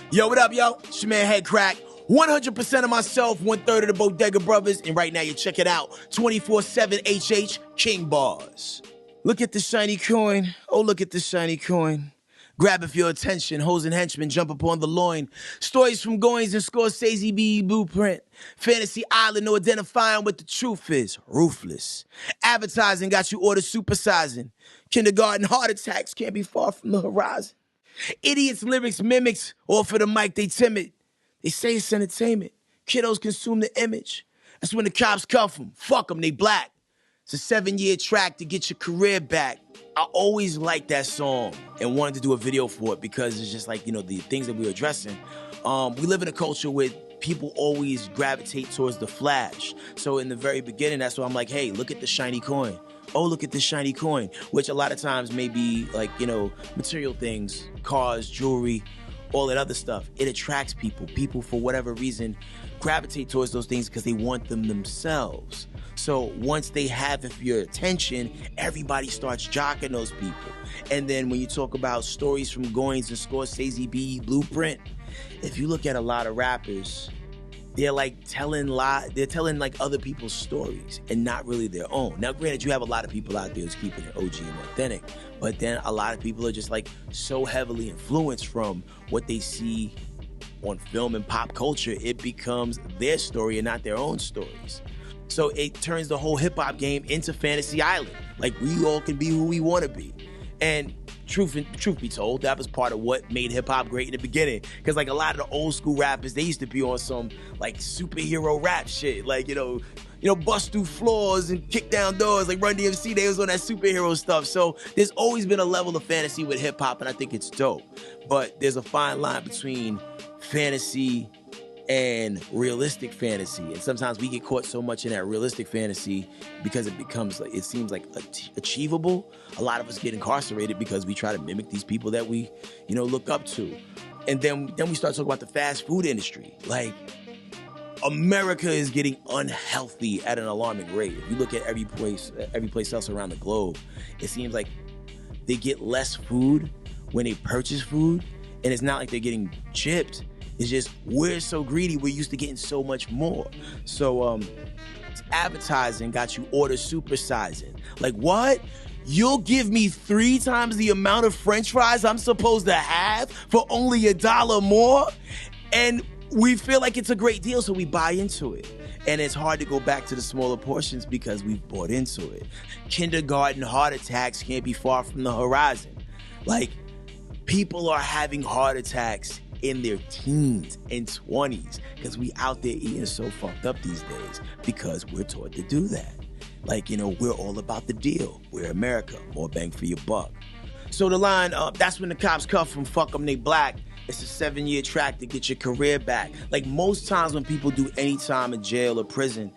Yo, what up, yo? It's your man Headkrack. 100% of myself, 1/3 of the Bodega Brothers, and right now you check it out. 24/7 HH King Bars. Look at the shiny coin. Oh, look at the shiny coin. Grab it for your attention. Hoes and henchmen jump upon the loin. Stories from goings and Scorsese B blueprint. Fantasy Island, no identifying what the truth is. Ruthless. Advertising got you order supersizing. Kindergarten heart attacks can't be far from the horizon. Idiots, lyrics, mimics, or for the mic, they timid. They say it's entertainment. Kiddos consume the image. That's when the cops cuff them. Fuck them, they black. It's a 7-year track to get your career back. I always liked that song and wanted to do a video for it because it's just like, you know, the things that we're addressing. We live in a culture where people always gravitate towards the flash. So in the very beginning, that's why I'm like, hey, look at the shiny coin. Oh, look at this shiny coin, which a lot of times may be like, you know, material things, cars, jewelry, all that other stuff. It attracts people. People, for whatever reason, gravitate towards those things because they want them themselves. So once they have your attention, everybody starts jocking those people. And then when you talk about stories from goings and Scorsese B blueprint, if you look at a lot of rappers, they're like telling like other people's stories and not really their own. Now, granted, you have a lot of people out there who's keeping it OG and authentic, but then a lot of people are just like so heavily influenced from what they see on film and pop culture, it becomes their story and not their own stories. So it turns the whole hip hop game into Fantasy Island. Like we all can be who we want to be. And truth be told, that was part of what made hip hop great in the beginning. Because like a lot of the old school rappers, they used to be on some like superhero rap shit. Like, you know, bust through floors and kick down doors. Like Run DMC, they was on that superhero stuff. So there's always been a level of fantasy with hip hop, and I think it's dope. But there's a fine line between fantasy and realistic fantasy. And sometimes we get caught so much in that realistic fantasy because it becomes like, it seems like achievable. A lot of us get incarcerated because we try to mimic these people that we, you know, look up to. And then we start talking about the fast food industry. Like, America is getting unhealthy at an alarming rate. If you look at every place else around the globe, it seems like they get less food when they purchase food, and it's not like they're getting chipped. It's just, we're so greedy, we're used to getting so much more. So advertising got you order supersizing. Like, what? You'll give me 3 times the amount of French fries I'm supposed to have for only $1 more? And we feel like it's a great deal, so we buy into it. And it's hard to go back to the smaller portions because we've bought into it. Kindergarten heart attacks can't be far from the horizon. Like, people are having heart attacks in their teens and 20s because we out there eating so fucked up these days because we're taught to do that. Like, you know, we're all about the deal. We're America, more bang for your buck. So the line, that's when the cops cuff from fuck them, they black. It's a 7-year track to get your career back. Like most times when people do any time in jail or prison,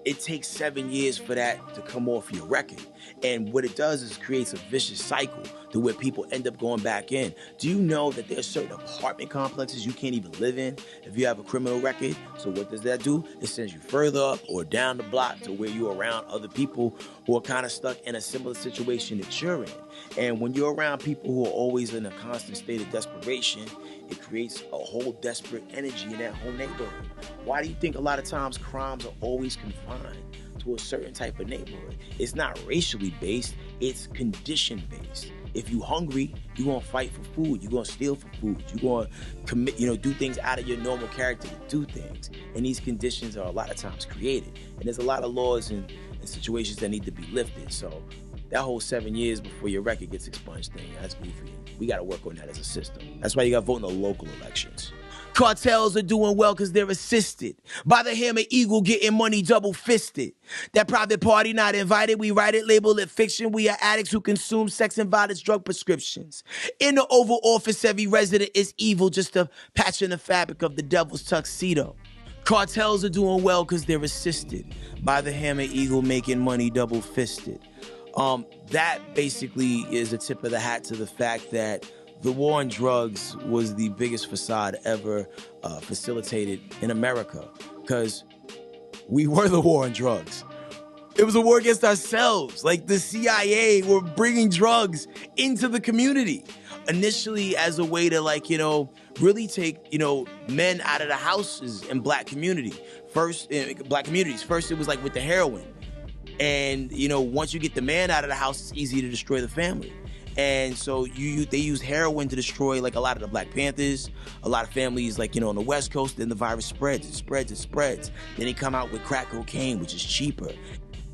it takes 7 years for that to come off your record. And what it does is creates a vicious cycle to where people end up going back in. Do you know that there are certain apartment complexes you can't even live in if you have a criminal record? So what does that do? It sends you further up or down the block to where you're around other people who are kind of stuck in a similar situation that you're in. And when you're around people who are always in a constant state of desperation, it creates a whole desperate energy in that whole neighborhood. Why do you think a lot of times crimes are always confined to a certain type of neighborhood? It's not racially based, it's condition based. If you're hungry, you're gonna fight for food, you're gonna steal for food, you're gonna commit, do things out of your normal character to do things. And these conditions are a lot of times created. And there's a lot of laws and situations that need to be lifted. So that whole 7 years before your record gets expunged thing, that's goofy. We gotta work on that as a system. That's why you gotta vote in the local elections. Cartels are doing well because they're assisted by the hammer eagle getting money double-fisted. That private party not invited, we write it, label it fiction. We are addicts who consume sex and violence drug prescriptions. In the Oval Office, every resident is evil, just a patch in the fabric of the devil's tuxedo. Cartels are doing well because they're assisted by the hammer eagle making money double-fisted. That basically is a tip of the hat to the fact that the war on drugs was the biggest facade ever facilitated in America, because we were the war on drugs. It was a war against ourselves. Like the CIA were bringing drugs into the community. initially as a way to like, really take, men out of the houses in black community. First, in black communities. First, it was like with the heroin. And, once you get the man out of the house, it's easy to destroy the family. And so they use heroin to destroy like a lot of the Black Panthers, a lot of families like, on the West Coast. Then the virus spreads, it spreads. Then they come out with crack cocaine, which is cheaper.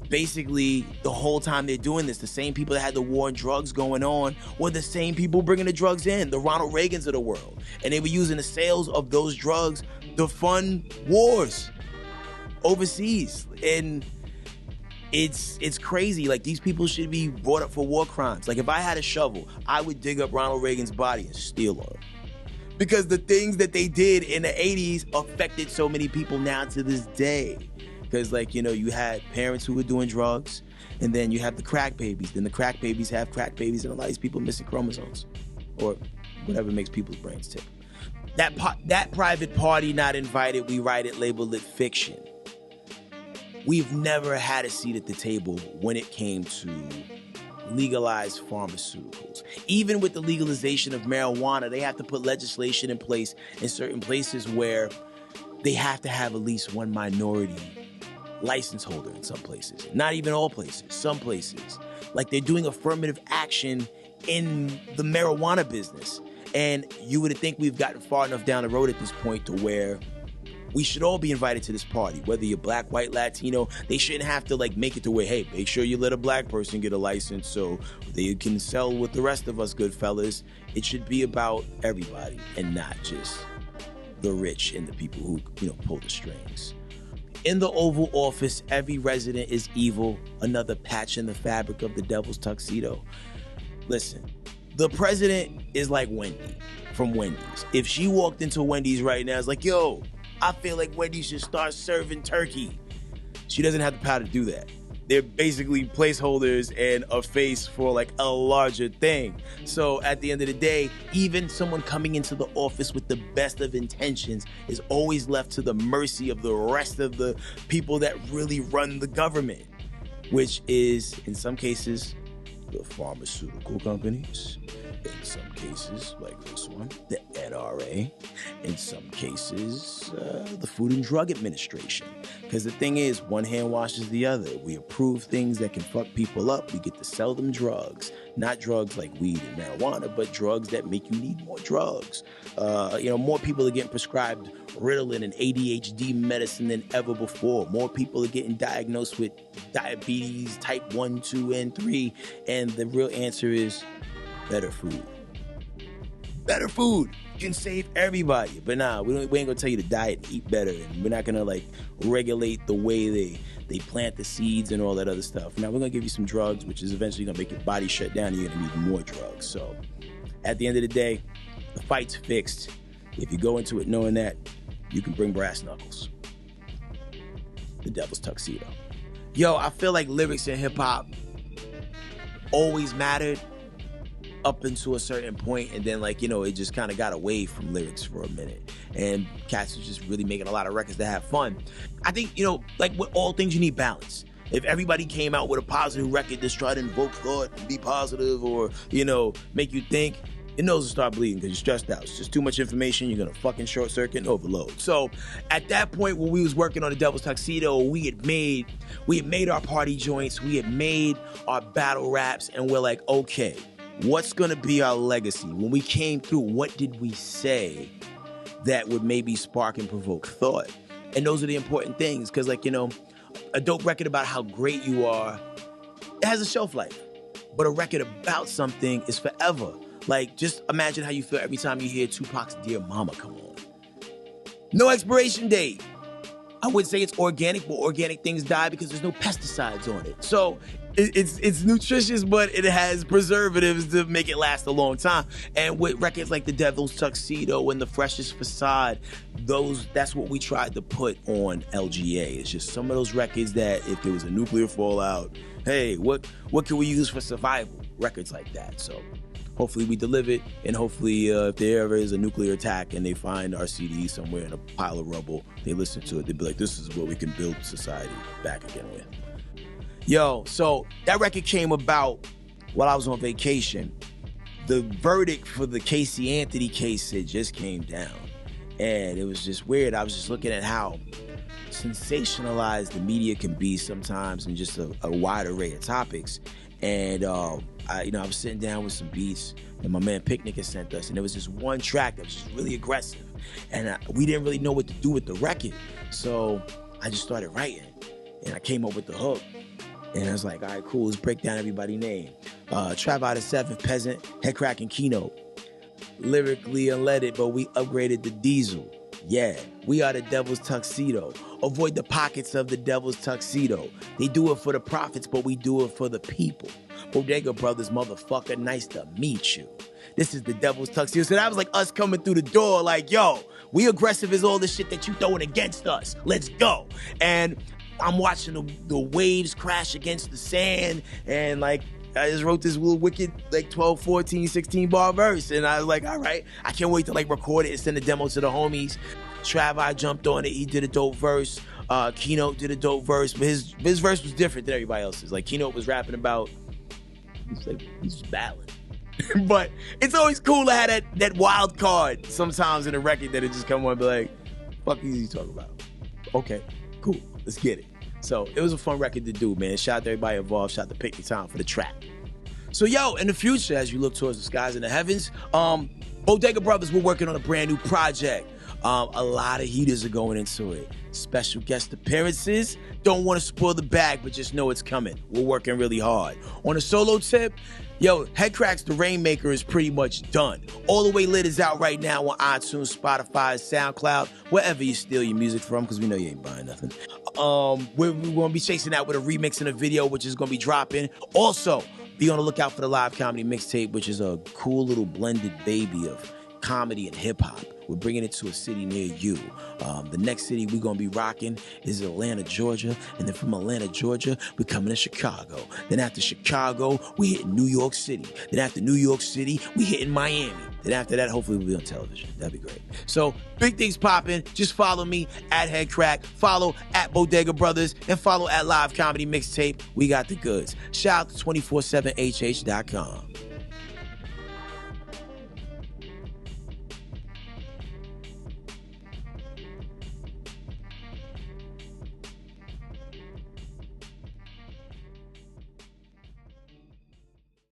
Basically, the whole time they're doing this, the same people that had the war on drugs going on were the same people bringing the drugs in, the Ronald Reagans of the world. And they were using the sales of those drugs to fund wars overseas. And it's crazy. Like, these people should be brought up for war crimes. Like, if I had a shovel, I would dig up Ronald Reagan's body and steal on him. Because the things that they did in the 80s affected so many people now to this day. Because, like, you had parents who were doing drugs, and then you have the crack babies. Then the crack babies have crack babies, and a lot of these people missing chromosomes. Or whatever makes people's brains tick. That private party not invited, we write it, labeled it fiction. We've never had a seat at the table when it came to legalized pharmaceuticals. Even with the legalization of marijuana, they have to put legislation in place in certain places where they have to have at least one minority license holder in some places. Not even all places, some places. Like, they're doing affirmative action in the marijuana business. And you would think we've gotten far enough down the road at this point to where we should all be invited to this party, whether you're black, white, Latino. They shouldn't have to like make it to where, hey, make sure you let a black person get a license so they can sell with the rest of us good fellas. It should be about everybody and not just the rich and the people who, pull the strings. In the Oval Office, every resident is evil, another patch in the fabric of the devil's tuxedo. Listen, the president is like Wendy from Wendy's. If she walked into Wendy's right now, it's like, yo, I feel like Wendy should start serving turkey. She doesn't have the power to do that. They're basically placeholders and a face for like a larger thing. So at the end of the day, even someone coming into the office with the best of intentions is always left to the mercy of the rest of the people that really run the government, which is, in some cases, the pharmaceutical companies. In some cases, like this one, the NRA. In some cases, the Food and Drug Administration. Because the thing is, one hand washes the other. We approve things that can fuck people up. We get to sell them drugs. Not drugs like weed and marijuana, but drugs that make you need more drugs. More people are getting prescribed Ritalin and ADHD medicine than ever before. More people are getting diagnosed with diabetes, type 1, 2, and 3. And the real answer is better food. Better food can save everybody. But nah, we ain't gonna tell you to diet and eat better. And we're not gonna like regulate the way they plant the seeds and all that other stuff. Now we're gonna give you some drugs, which is eventually gonna make your body shut down and you're gonna need more drugs. So at the end of the day, the fight's fixed. If you go into it knowing that, you can bring brass knuckles. The devil's tuxedo. Yo, I feel like lyrics in hip hop always mattered up until a certain point, and then it just kind of got away from lyrics for a minute, and cats was just really making a lot of records to have fun. I think, like with all things, you need balance. If everybody came out with a positive record that's trying to invoke thought and be positive or, make you think, your nose will start bleeding because you're stressed out. It's just too much information. You're going to fucking short circuit and overload. So at that point when we was working on the Devil's Tuxedo, we had made our party joints. We had made our battle raps, and we're like, okay, what's going to be our legacy? When we came through, what did we say that would maybe spark and provoke thought? And those are the important things, because a dope record about how great you are, it has a shelf life. But a record about something is forever. Like, just imagine how you feel every time you hear Tupac's Dear Mama come on. No expiration date. I would say it's organic, but organic things die because there's no pesticides on it. So it's nutritious, but it has preservatives to make it last a long time. And with records like The Devil's Tuxedo and The Freshest Facade, that's what we tried to put on LGA. It's just some of those records that if there was a nuclear fallout, hey, what can we use for survival? Records like that. So hopefully we deliver, and hopefully if there ever is a nuclear attack and they find our CD somewhere in a pile of rubble, they listen to it, they'd be like, this is what we can build society back again with. Yo, so that record came about while I was on vacation. the verdict for the Casey Anthony case, it just came down. And it was just weird. I was just looking at how sensationalized the media can be sometimes in just a wide array of topics. And I was sitting down with some beats that my man Picnic had sent us, and there was this one track that was just really aggressive, and we didn't really know what to do with the record. So I just started writing, and I came up with the hook, and I was like, all right, cool, let's break down everybody's name. Trav out of 7, Peasant, Headkrack, and Keynote. Lyrically unleaded, but we upgraded the diesel. Yeah, we are the devil's tuxedo. Avoid the pockets of the devil's tuxedo. They do it for the profits, but we do it for the people. Bodega Brothers, motherfucker, nice to meet you. This is the devil's tuxedo. So that was like us coming through the door like, yo, we aggressive as all the shit that you throwing against us. Let's go. And I'm watching the waves crash against the sand, and like, I just wrote this little wicked, like 12, 14, 16 bar verse. And I was like, all right, I can't wait to like record it and send the demo to the homies. Trav, I jumped on it. He did a dope verse. Keynote did a dope verse, but his verse was different than everybody else's. Like Keynote was rapping about, he's just battling. But it's always cool to have that wild card sometimes in a record that it just come on and be like, fuck is he talking about? Okay, cool, let's get it. So it was a fun record to do, man. Shout out to everybody involved. Shout out to Picnic Time for the track. So yo, in the future, as you look towards the skies and the heavens, Bodega Brothers, we're working on a brand new project. A lot of heaters are going into it. Special guest appearances. Don't want to spoil the bag, but just know it's coming. We're working really hard. On a solo tip, yo, Headkrack's The Rainmaker is pretty much done. All the Way Lit is out right now on iTunes, Spotify, SoundCloud, wherever you steal your music from, because we know you ain't buying nothing. We're going to be chasing out with a remix and a video, which is going to be dropping. Also, be on the lookout for the live comedy mixtape, which is a cool little blended baby of comedy and hip-hop. We're bringing it to a city near you. The next city we're going to be rocking is Atlanta, Georgia. And then from Atlanta, Georgia, we're coming to Chicago. Then after Chicago, we hitting New York City. Then after New York City, we hitting Miami. Then after that, hopefully we'll be on television. That'd be great. So, big things popping. Just follow me at Headkrack. Follow at Bodega Brothers. And follow at Live Comedy Mixtape. We got the goods. Shout out to 247hh.com.